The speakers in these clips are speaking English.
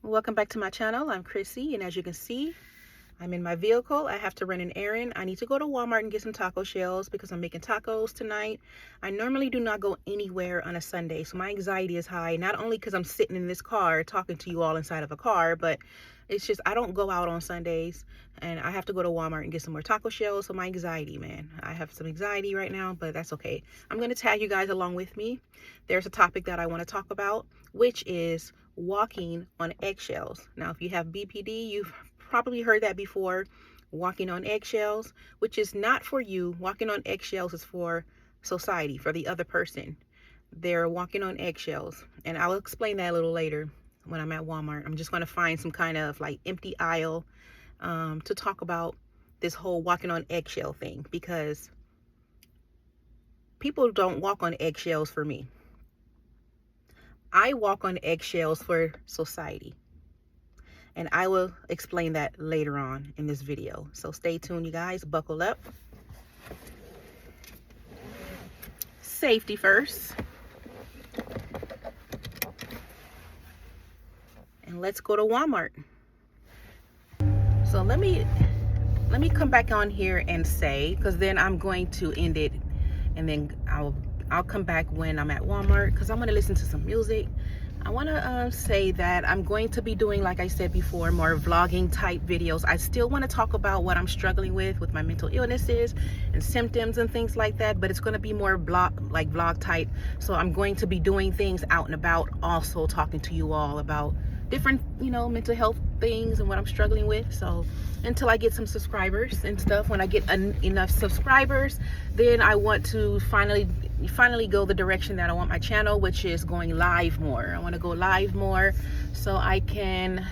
Welcome back to my channel. I'm Chrissy, and as you can see, I'm in my vehicle. I have to run an errand. I need to go to Walmart and get some taco shells because I'm making tacos tonight. I normally do not go anywhere on a Sunday, so my anxiety is high, not only because I'm sitting in this car talking to you all inside of a car, but it's just I don't go out on Sundays, and I have to go to Walmart and get some more taco shells. So my anxiety, man, I have some anxiety right now, but that's okay. I'm going to tag you guys along with me. There's a topic that I want to talk about, which is walking on eggshells. Now, if you have BPD, you've probably heard that before. Walking on eggshells, which is not for you. Walking on eggshells is for society, for the other person. They're walking on eggshells, and I'll explain that a little later when I'm at Walmart. I'm just going to find some kind of like empty aisle to talk about this whole walking on eggshell thing, because people don't walk on eggshells for me. I walk on eggshells for society, and I will explain that later on in this video. So stay tuned, you guys. Buckle up. Safety first. And let's go to Walmart. So let me come back on here and say, because then I'm going to end it, and then I'll come back when I'm at Walmart, because I'm going to listen to some music. I want to say that I'm going to be doing, like I said before, more vlogging type videos. I still want to talk about what I'm struggling with my mental illnesses and symptoms and things like that, but it's going to be more vlog type. So I'm going to be doing things out and about, also talking to you all about different, mental health things and what I'm struggling with. So until I get some subscribers and stuff, when I get enough subscribers, then I want to finally go the direction that I want my channel, which is going live more. I want to go live more so I can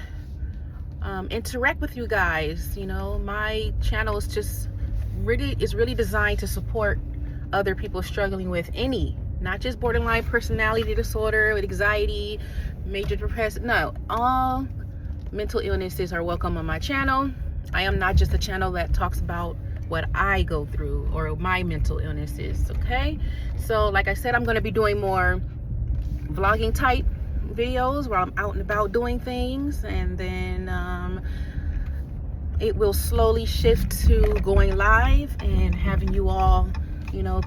interact with you guys. My channel is just really designed to support other people struggling with not just borderline personality disorder, with anxiety, major depression. No, all mental illnesses are welcome on my channel. I am not just a channel that talks about what I go through or my mental illnesses, okay? So like I said, I'm going to be doing more vlogging type videos where I'm out and about doing things, and then it will slowly shift to going live and having you all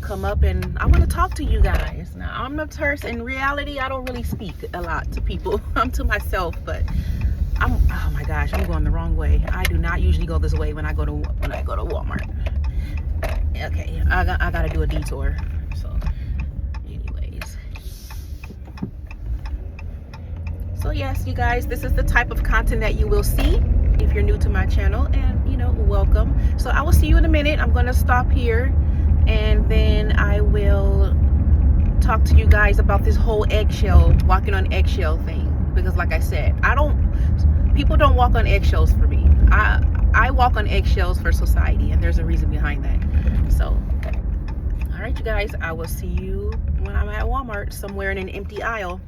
come up, and I want to talk to you guys. Now, I'm a person, in reality, I don't really speak a lot to people. I'm to myself, but oh my gosh, I'm going the wrong way. I do not usually go this way when I go to Walmart. Okay, I gotta do a detour. So anyways, so yes, you guys, this is the type of content that you will see if you're new to my channel, and welcome. So I will see you in a minute. I'm gonna stop here, and then I will talk to you guys about this whole walking on eggshell thing, because like I said, people don't walk on eggshells for me. I walk on eggshells for society, and there's a reason behind that. So all right, you guys, I will see you when I'm at Walmart, somewhere in an empty aisle,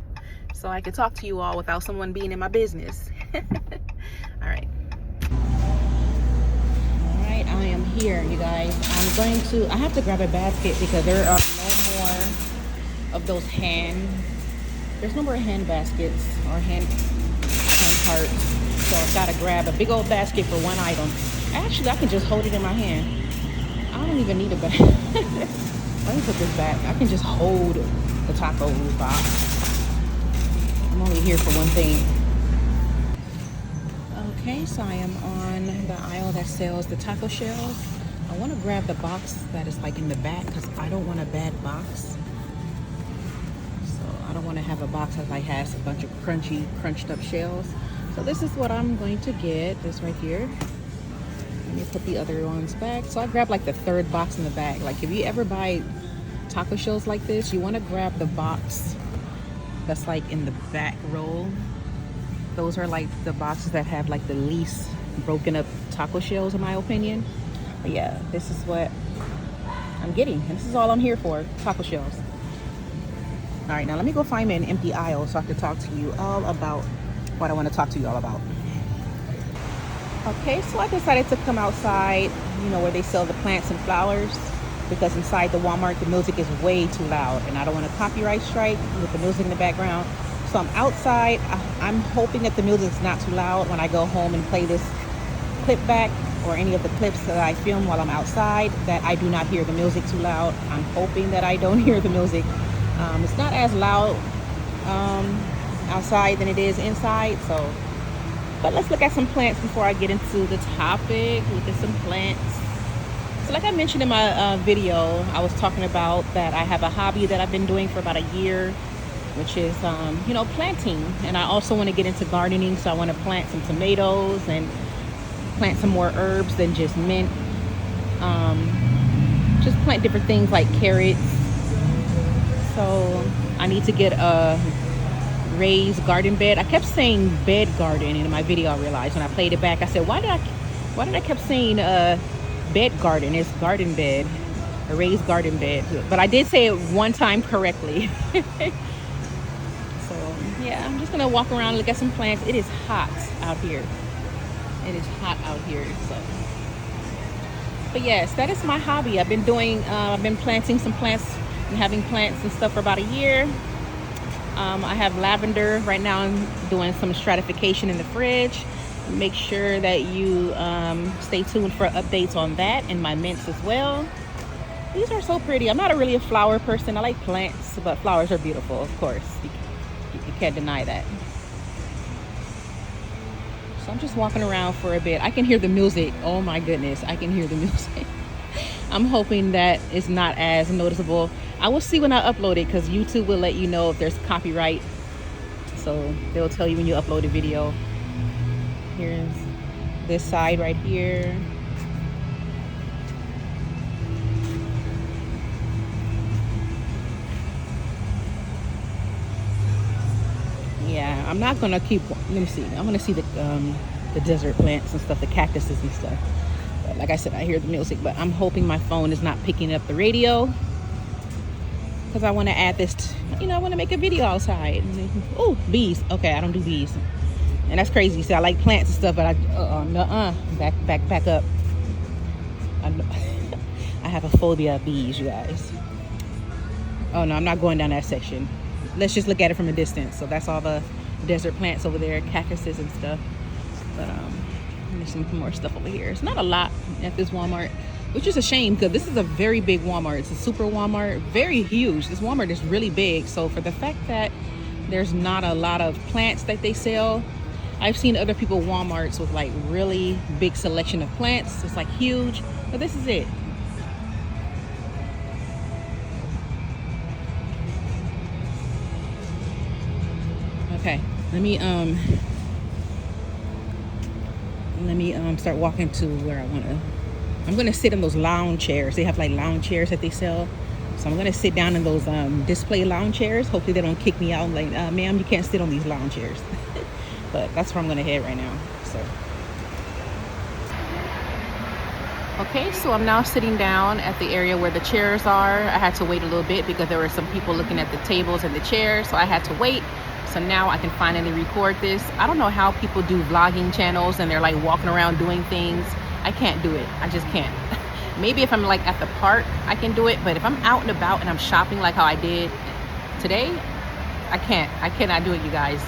so I can talk to you all without someone being in my business. All right, I am here, you guys. I have to grab a basket because there are no more of those there's no more hand baskets or hand carts. So I've got to grab a big old basket for one item. Actually, I can just hold it in my hand. I don't even need a bag. Let me put this back. I can just hold the taco box. I'm only here for one thing. Okay, so I am on the aisle that sells the taco shells. I want to grab the box that is like in the back, because I don't want a bad box. So I don't want to have a box that has a bunch of crunched up shells. So this is what I'm going to get, this right here. Let me put the other ones back. So I grabbed like the third box in the bag. Like if you ever buy taco shells like this, you want to grab the box that's like in the back roll. Those are like the boxes that have like the least broken up taco shells, in my opinion. But yeah, this is what I'm getting, and this is all I'm here for, taco shells. All right, now let me go find me an empty aisle so I can talk to you all about what I want to talk to you all about. Okay, so I decided to come outside, where they sell the plants and flowers, because inside the Walmart the music is way too loud, and I don't want a copyright strike with the music in the background. So So I'm outside. I'm hoping that the music is not too loud when I go home and play this clip back, or any of the clips that I film while I'm outside, that I do not hear the music too loud. I'm hoping that I don't hear the music. It's not as loud outside than it is inside. So, but let's look at some plants before I get into the topic. Look at some plants. So like I mentioned in my video, I was talking about that I have a hobby that I've been doing for about a year, which is you know, planting. And I also want to get into gardening, so I want to plant some tomatoes and plant some more herbs than just mint. Just plant different things like carrots. So I need to get a raised garden bed. I kept saying bed garden in my video. I realized when I played it back, I said, why did I kept saying bed garden? It's garden bed, a raised garden bed. But I did say it one time correctly. So yeah, I'm just gonna walk around and look at some plants. It is hot out here. It is hot out here. So, but yes, that is my hobby. I've been doing I've been planting some plants and having plants and stuff for about a year. I have lavender right now. I'm doing some stratification in the fridge. Make sure that you stay tuned for updates on that, and my mints as well. These are so pretty. I'm not really a flower person. I like plants, but flowers are beautiful, of course. You can't deny that. So I'm just walking around for a bit. I can hear the music. Oh my goodness, I can hear the music. I'm hoping that it's not as noticeable. I will see when I upload it, because YouTube will let you know if there's copyright. So they'll tell you when you upload a video. Here's this side right here. Yeah, I'm not gonna keep. Let me see. I want to see the desert plants and stuff, the cactuses and stuff. But like I said, I hear the music, but I'm hoping my phone is not picking up the radio, because I want to add this. You know, I want to make a video outside. Oh, bees. Okay, I don't do bees, and that's crazy. See, I like plants and stuff, but back up. I have a phobia of bees, you guys. Oh no, I'm not going down that section. Let's just look at it from a distance. So that's all the desert plants over there, cactuses and stuff. But there's some more stuff over here. It's not a lot at this Walmart, which is a shame, because this is a very big Walmart. It's a super Walmart, very huge. This Walmart is really big. So for the fact that there's not a lot of plants that they sell, I've seen other people Walmarts with like really big selection of plants. It's like huge, but this is it. Okay, let me start walking to where I want to. I'm gonna sit in those lounge chairs. They have like lounge chairs that they sell, so I'm gonna sit down in those display lounge chairs. Hopefully they don't kick me out. I'm like, ma'am, you can't sit on these lounge chairs. But that's where I'm gonna head right now. So okay, so I'm now sitting down at the area where the chairs are. I had to wait a little bit because there were some people looking at the tables and the chairs, so I had to wait. So now I can finally record this. I don't know how people do vlogging channels and they're like walking around doing things. I can't do it. I just can't. Maybe if I'm like at the park, I can do it. But if I'm out and about and I'm shopping like how I did today, I can't. I cannot do it, you guys.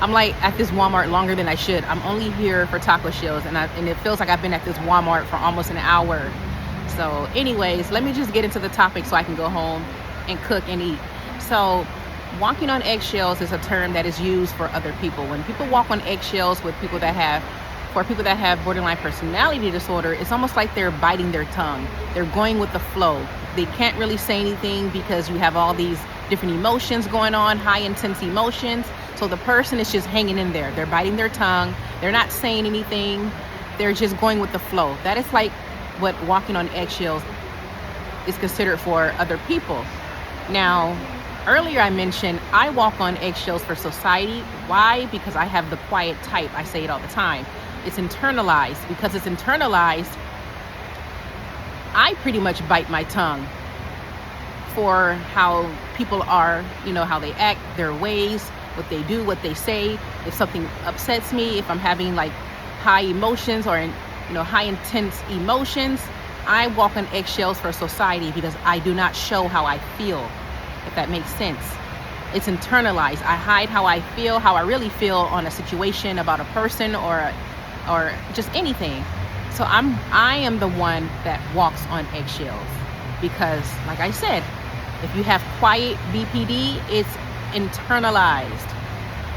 I'm like at this Walmart longer than I should. I'm only here for taco shells, and it feels like I've been at this Walmart for almost an hour. So anyways, let me just get into the topic so I can go home and cook and eat. So walking on eggshells is a term that is used for other people. When people walk on eggshells with people that have borderline personality disorder, it's almost like they're biting their tongue. They're going with the flow. They can't really say anything because you have all these different emotions going on, high intense emotions. So the person is just hanging in there. They're biting their tongue. They're not saying anything. They're just going with the flow. That is like what walking on eggshells is considered for other people. Now, earlier I mentioned I walk on eggshells for society. Why? Because I have the quiet type. I say it all the time. It's internalized. Because it's internalized, I pretty much bite my tongue for how people are, you know, how they act, their ways, what they do, what they say. If something upsets me, if I'm having like high emotions or, you know, high intense emotions, I walk on eggshells for society because I do not show how I feel, if that makes sense. It's internalized. I hide how I feel, how I really feel on a situation, about a person, or just anything. So I am the one that walks on eggshells, because like I said, if you have quiet BPD, it's internalized.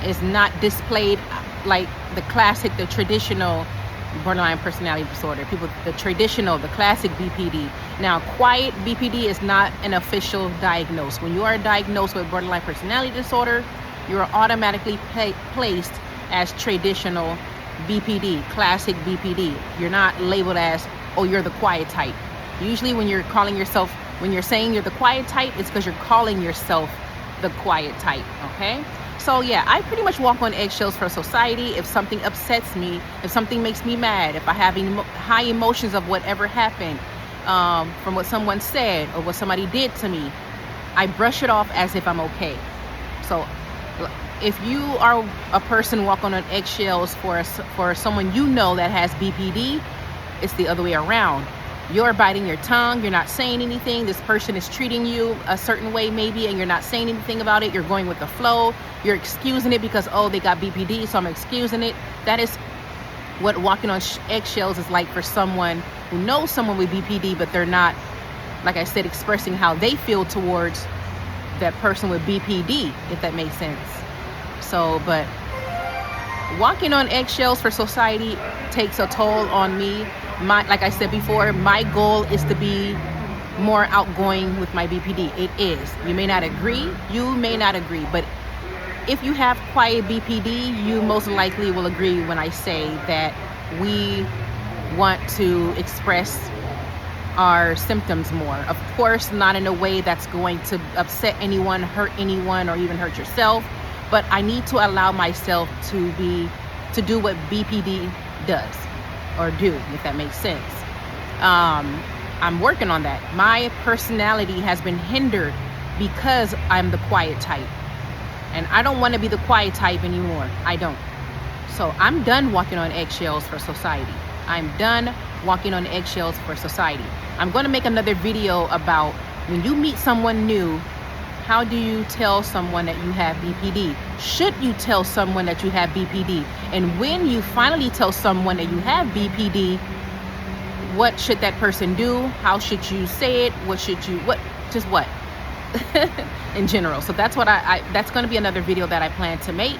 It's not displayed like the classic, the traditional borderline personality disorder. The classic BPD. Now, quiet BPD is not an official diagnosis. When you are diagnosed with borderline personality disorder, you are automatically placed as traditional BPD, classic BPD. You're not labeled as, oh, you're the quiet type. Usually when you're saying you're the quiet type, it's because you're calling yourself the quiet type, okay? So yeah, I pretty much walk on eggshells for society. If something upsets me, if something makes me mad, if I have high emotions of whatever happened, from what someone said or what somebody did to me, I brush it off as if I'm okay. So if you are a person walking on eggshells for someone you know that has BPD, it's the other way around. You're biting your tongue, you're not saying anything. This person is treating you a certain way maybe, and you're not saying anything about it. You're going with the flow. You're excusing it because, oh, they got BPD, so I'm excusing it. That is what walking on eggshells is like for someone who knows someone with BPD, but they're not, like I said, expressing how they feel towards that person with BPD, if that makes sense. So, but walking on eggshells for society takes a toll on me. Like I said before, my goal is to be more outgoing with my BPD. It is. You may not agree, but if you have quiet BPD, you most likely will agree when I say that we want to express our symptoms more. Of course, not in a way that's going to upset anyone, hurt anyone, or even hurt yourself, but I need to allow myself to do what BPD does. Or do, if that makes sense. I'm working on that. My personality has been hindered because I'm the quiet type, and I don't want to be the quiet type anymore. I don't. So I'm done walking on eggshells for society. I'm done walking on eggshells for society. I'm going to make another video about when you meet someone new, how do you tell someone that you have BPD? Should you tell someone that you have BPD? And when you finally tell someone that you have BPD, what should that person do? How should you say it? What in general. So that's what that's going to be another video that I plan to make.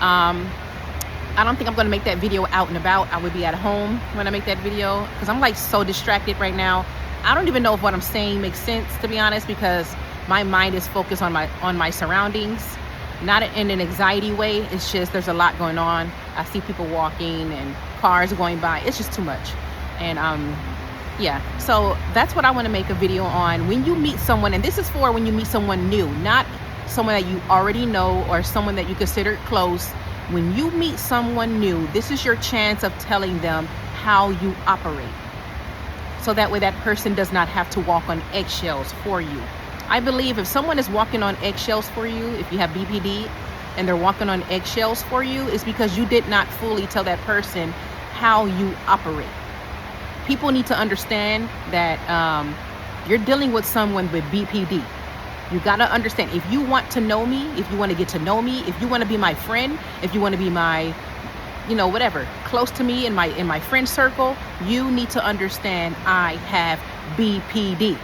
I don't think I'm going to make that video out and about. I would be at home when I make that video, because I'm like so distracted right now. I don't even know if what I'm saying makes sense, to be honest, because my mind is focused on my surroundings, not in an anxiety way. It's just there's a lot going on. I see people walking and cars going by. It's just too much. And yeah, so that's what I want to make a video on. When you meet someone, and this is for when you meet someone new, not someone that you already know or someone that you consider close. When you meet someone new, this is your chance of telling them how you operate, so that way that person does not have to walk on eggshells for you. I believe if someone is walking on eggshells for you, if you have BPD and they're walking on eggshells for you, it's because you did not fully tell that person how you operate. People need to understand that you're dealing with someone with BPD. You got to understand, if you want to know me, if you want to get to know me, if you want to be my friend, if you want to be my, whatever, close to me in my friend circle, you need to understand I have BPD.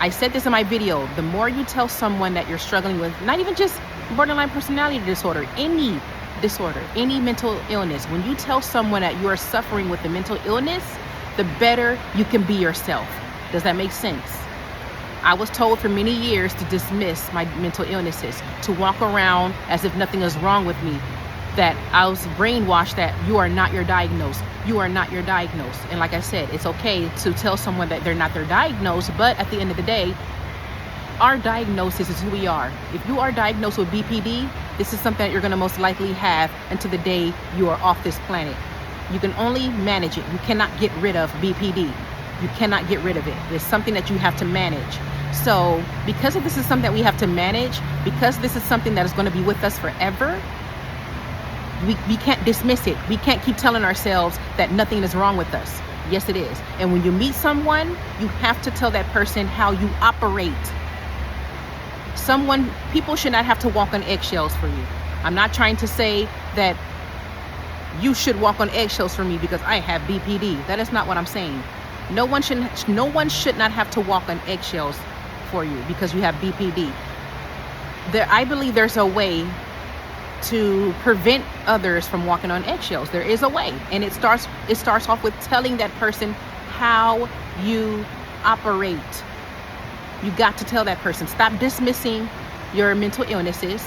I said this in my video. The more you tell someone that you're struggling with, not even just borderline personality disorder, any disorder, any mental illness, when you tell someone that you are suffering with a mental illness, the better you can be yourself. Does that make sense? I was told for many years to dismiss my mental illnesses, to walk around as if nothing is wrong with me, that I was brainwashed that you are not your diagnosis. You are not your diagnosis. And like I said, it's okay to tell someone that they're not their diagnosis, but at the end of the day, our diagnosis is who we are. If you are diagnosed with BPD, this is something that you're going to most likely have until the day you are off this planet. You can only manage it. You cannot get rid of BPD. You cannot get rid of it. It's something that you have to manage. So because this is something that we have to manage, because this is something that is going to be with us forever, we can't dismiss it. We can't keep telling ourselves that nothing is wrong with us. Yes, it is. And when you meet someone, you have to tell that person how you operate. People should not have to walk on eggshells for you. I'm not trying to say that you should walk on eggshells for me because I have BPD. That is not what I'm saying. No one should not have to walk on eggshells for you because you have BPD. I believe there's a way to prevent others from walking on eggshells. There is a way, and it starts off with telling that person how you operate. You got to tell that person. Stop dismissing your mental illnesses.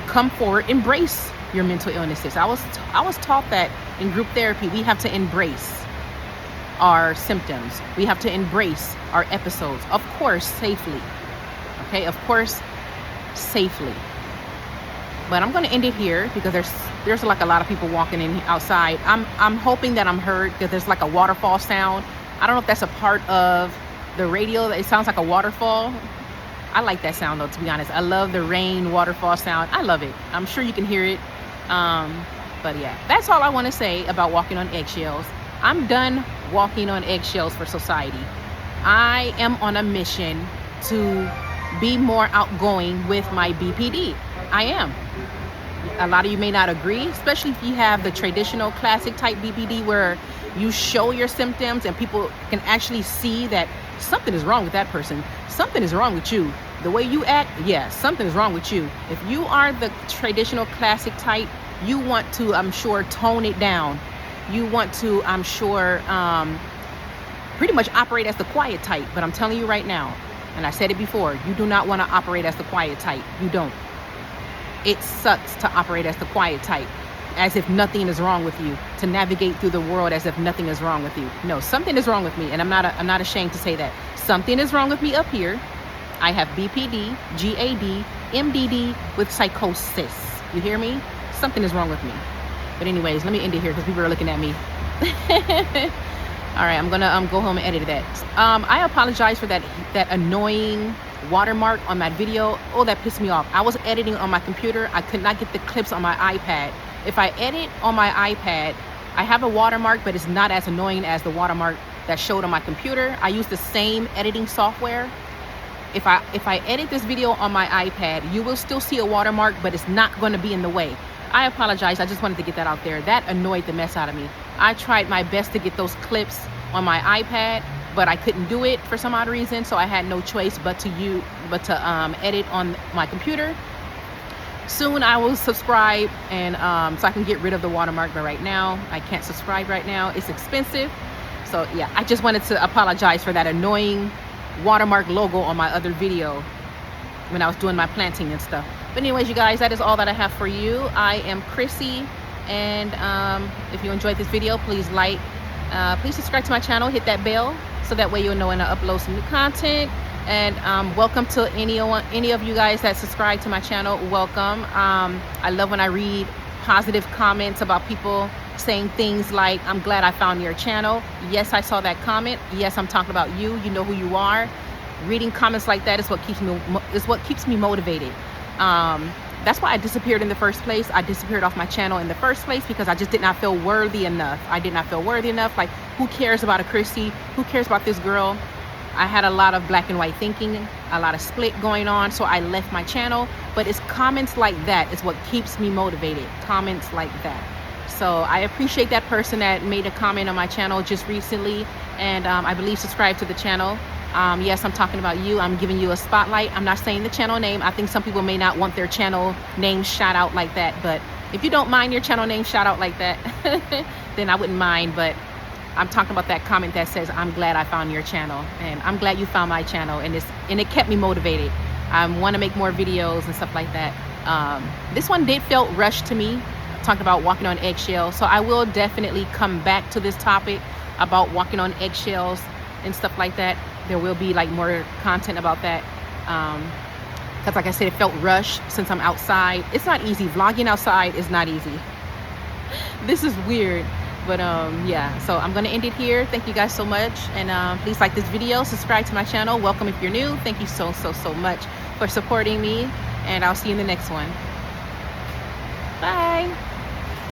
Come forward, embrace your mental illnesses. I was taught that in group therapy, we have to embrace our symptoms. We have to embrace our episodes, of course, safely. Okay, of course, safely. But I'm going to end it here because there's like a lot of people walking in outside. I'm hoping that I'm heard because there's like a waterfall sound. I don't know if that's a part of the radio. It sounds like a waterfall. I like that sound though, to be honest. I love the rain waterfall sound. I love it. I'm sure you can hear it. But yeah, that's all I want to say about walking on eggshells. I'm done walking on eggshells for society. I am on a mission to be more outgoing with my BPD. I am. A lot of you may not agree, especially if you have the traditional classic type BPD where you show your symptoms and people can actually see that something is wrong with that person. Something is wrong with you. The way you act, yeah, something is wrong with you. If you are the traditional classic type, you want to, I'm sure, tone it down. You want to, I'm sure, pretty much operate as the quiet type. But I'm telling you right now, and I said it before, you do not want to operate as the quiet type. You don't. It sucks to operate as the quiet type, as if nothing is wrong with you, to navigate through the world as if nothing is wrong with you. No, something is wrong with me, and I'm not ashamed to say that. Something is wrong with me up here. I have BPD, GAD, MDD with psychosis. You hear me? Something is wrong with me. But anyways, let me end it here because people are looking at me. All right, I'm gonna go home and edit that. I apologize for that annoying watermark on that video. Oh, that pissed me off. I was editing on my computer. I could not get the clips on my iPad. If I edit on my iPad, I have a watermark, but it's not as annoying as the watermark that showed on my computer. I use the same editing software. If I edit this video on my iPad, you will still see a watermark, but it's not going to be in the way. I apologize. I just wanted to get that out there. That annoyed the mess out of me. I tried my best to get those clips on my iPad, but I couldn't do it for some odd reason, so I had no choice but to edit on my computer. Soon I will subscribe, and so I can get rid of the watermark, but right now I can't subscribe right now. It's expensive. So yeah, I just wanted to apologize for that annoying watermark logo on my other video when I was doing my planting and stuff. But anyways, you guys, that is all that I have for you. I am Chrissy, and if you enjoyed this video, please please subscribe to my channel, hit that bell, so that way you'll know when I upload some new content. And welcome to any of you guys that subscribe to my channel. Welcome. I love when I read positive comments about people saying things like, I'm glad I found your channel. Yes, I saw that comment. Yes, I'm talking about you. You know who you are. Reading comments like that is what keeps me motivated. That's why I disappeared in the first place. I disappeared off my channel in the first place because I just did not feel worthy enough. I did not feel worthy enough. Like, who cares about a Chrissy? Who cares about this girl? I had a lot of black and white thinking, a lot of split going on, so I left my channel. But it's comments like that is what keeps me motivated. Comments like that. So I appreciate that person that made a comment on my channel just recently, and I believe subscribe to the channel. Yes, I'm talking about you. I'm giving you a spotlight. I'm not saying the channel name. I think some people may not want their channel name shout out like that, but if you don't mind your channel name shout out like that, then I wouldn't mind. But I'm talking about that comment that says, I'm glad I found your channel, and I'm glad you found my channel, and it kept me motivated. I want to make more videos and stuff like that. This one did feel rushed to me, talking about walking on eggshells, so I will definitely come back to this topic about walking on eggshells and stuff like that. There will be like more content about that, because like I said, it felt rushed since I'm outside. It's not easy. Vlogging outside is not easy. This is weird. But yeah, so I'm gonna end it here. Thank you guys so much, and please like this video, subscribe to my channel. Welcome if you're new. Thank you so much for supporting me, and I'll see you in the next one. Bye.